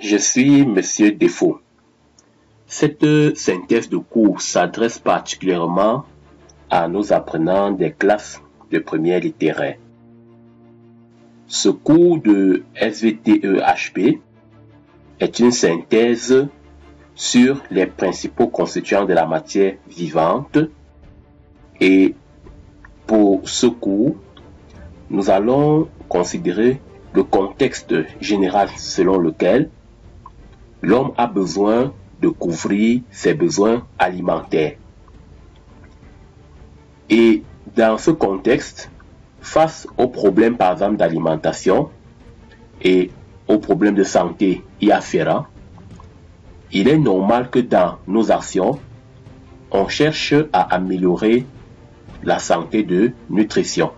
Je suis Monsieur Defoe. Cette synthèse de cours s'adresse particulièrement à nos apprenants des classes de première littéraire. Ce cours de SVTE-HP est une synthèse sur les principaux constituants de la matière vivante et pour ce cours, nous allons considérer le contexte général selon lequel l'homme a besoin de couvrir ses besoins alimentaires. Et dans ce contexte, face aux problèmes par exemple d'alimentation et aux problèmes de santé y afférents, il est normal que dans nos actions, on cherche à améliorer la santé de nutrition.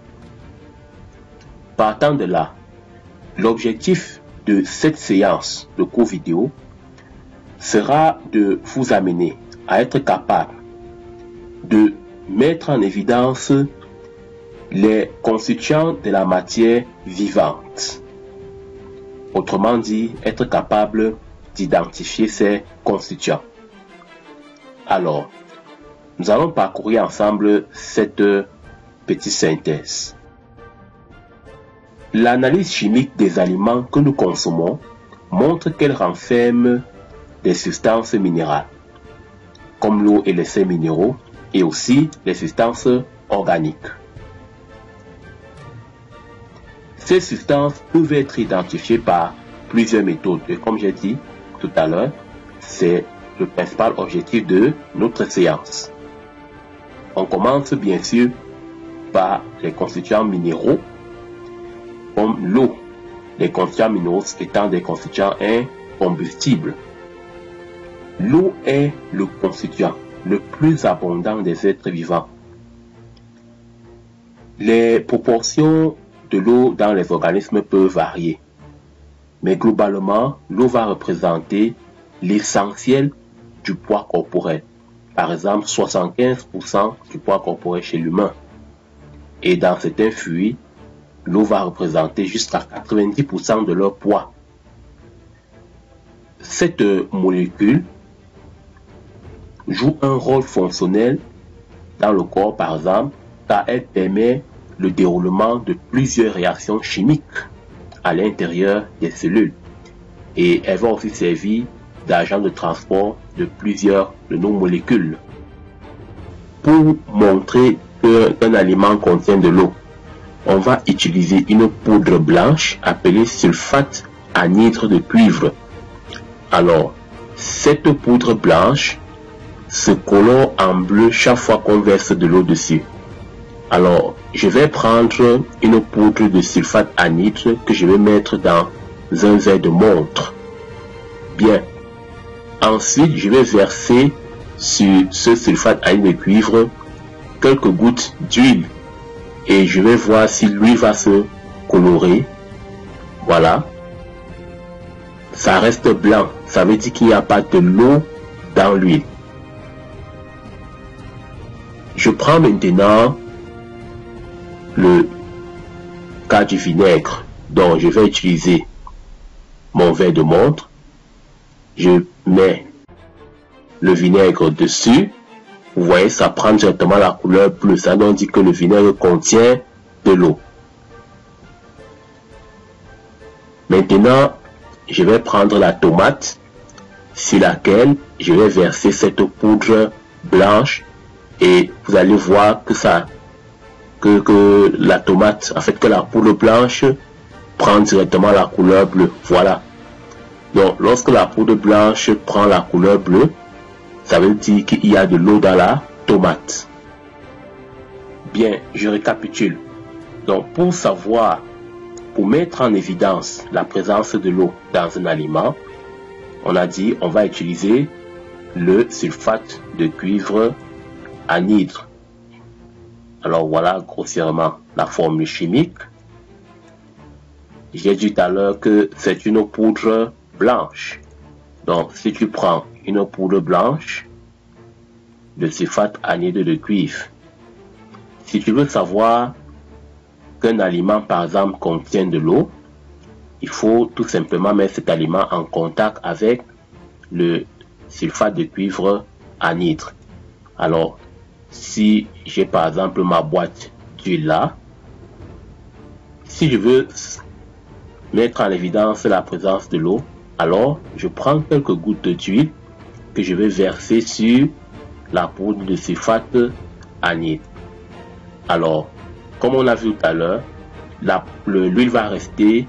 Partant de là, l'objectif de cette séance de cours vidéo sera de vous amener à être capable de mettre en évidence les constituants de la matière vivante. Autrement dit, être capable d'identifier ces constituants. Alors, nous allons parcourir ensemble cette petite synthèse. L'analyse chimique des aliments que nous consommons montre qu'elles renferment des substances minérales, comme l'eau et les sels minéraux, et aussi les substances organiques. Ces substances peuvent être identifiées par plusieurs méthodes, et comme j'ai dit tout à l'heure, c'est le principal objectif de notre séance. On commence bien sûr par les constituants minéraux, comme l'eau, les constituants minéraux étant des constituants incombustibles. L'eau est le constituant le plus abondant des êtres vivants. Les proportions de l'eau dans les organismes peuvent varier, mais globalement, l'eau va représenter l'essentiel du poids corporel. Par exemple, 75% du poids corporel chez l'humain. Et dans certains fruits, l'eau va représenter jusqu'à 90% de leur poids. Cette molécule joue un rôle fonctionnel dans le corps, par exemple, car elle permet le déroulement de plusieurs réactions chimiques à l'intérieur des cellules. Et elle va aussi servir d'agent de transport de plusieurs de nos molécules. Pour montrer qu'un aliment contient de l'eau, on va utiliser une poudre blanche appelée sulfate anhydre de cuivre. Alors, cette poudre blanche se colore en bleu chaque fois qu'on verse de l'eau dessus. Alors, je vais prendre une poudre de sulfate anhydre que je vais mettre dans un verre de montre. Bien. Ensuite, je vais verser sur ce sulfate anhydre de cuivre quelques gouttes d'huile. Et je vais voir si l'huile va se colorer. Voilà. Ça reste blanc. Ça veut dire qu'il n'y a pas de l'eau dans l'huile. Je prends maintenant le cas du vinaigre. Donc je vais utiliser mon verre de montre. Je mets le vinaigre dessus. Vous voyez, ça prend directement la couleur bleue. Ça nous dit que le vinaigre contient de l'eau. Maintenant, je vais prendre la tomate sur laquelle je vais verser cette poudre blanche. Et vous allez voir que que la tomate, en fait que la poudre blanche prend directement la couleur bleue. Voilà. Donc lorsque la poudre blanche prend la couleur bleue, ça veut dire qu'il y a de l'eau dans la tomate. Bien, je récapitule. Donc pour savoir, pour mettre en évidence la présence de l'eau dans un aliment, on a dit on va utiliser le sulfate de cuivre anhydre. Alors voilà grossièrement la formule chimique. J'ai dit tout à l'heure que c'est une poudre blanche. Donc si tu prends une poudre blanche de sulfate anhydre de cuivre, si tu veux savoir qu'un aliment par exemple contient de l'eau, il faut tout simplement mettre cet aliment en contact avec le sulfate de cuivre anhydre. Alors, si j'ai par exemple ma boîte d'huile là, si je veux mettre en évidence la présence de l'eau, alors je prends quelques gouttes d'huile que je vais verser sur la poudre de sulfate anhydre. Alors, comme on a vu tout à l'heure, l'huile va rester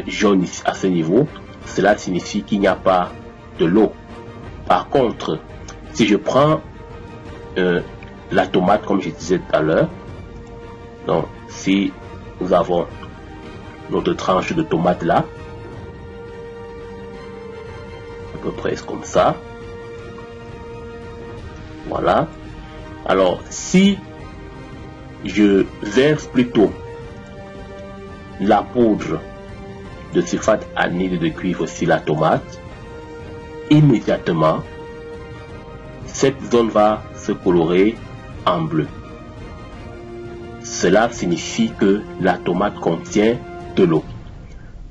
jaune à ce niveau. Cela signifie qu'il n'y a pas de l'eau. Par contre, si je prends la tomate, comme je disais tout à l'heure, donc si nous avons notre tranche de tomate là, à peu près comme ça, voilà. Alors si je verse plutôt la poudre de sulfate anhydre de cuivre sur la tomate, immédiatement cette zone va se colorer en bleu. Cela signifie que la tomate contient de l'eau.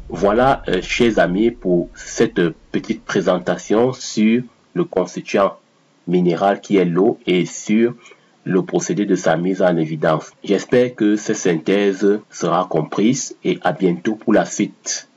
Voilà, chers amis, pour cette petite présentation sur le constituant minéral qui est l'eau et sur le procédé de sa mise en évidence. J'espère que cette synthèse sera comprise et à bientôt pour la suite.